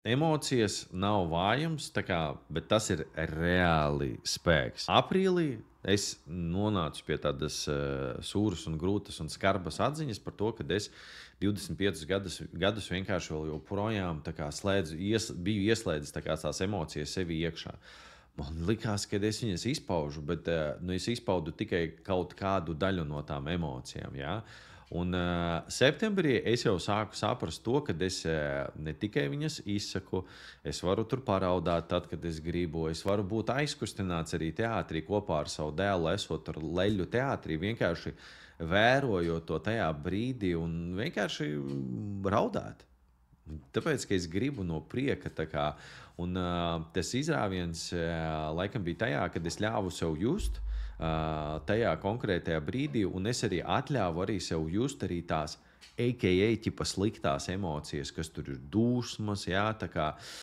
emocijas nav vājums, bet tas ir reāli spēks. Aprīlī es nonācu pie tādas sūras un grūtas un skarbas atziņas par to, ka es 25 gadus vienkārši joprojām biju ieslēdzis tās emocijas sevi iekšā. Man likās, ka es viņas izpaužu, bet es izpaudu tikai kaut kādu daļu no tām emocijām. Ja? Un septembrī es jau sāku saprast to, ka es ne tikai viņas izsaku, es varu tur paraudāt, tad, kad es gribu. Es varu būt aizkustināts arī teātrī kopā ar savu dēlu, esot ar leļu teātrī, vienkārši vērojot to tajā brīdī un vienkārši raudāt. Tāpēc, ka es gribu no prieka. Un tas izrāviens laikam bija tajā, kad es ļāvu sev just tajā konkrētajā brīdī, un es arī atļāvu arī sev just arī tās a.k.a. ķipa sliktās emocijas, kas tur ir dūsmas, jā,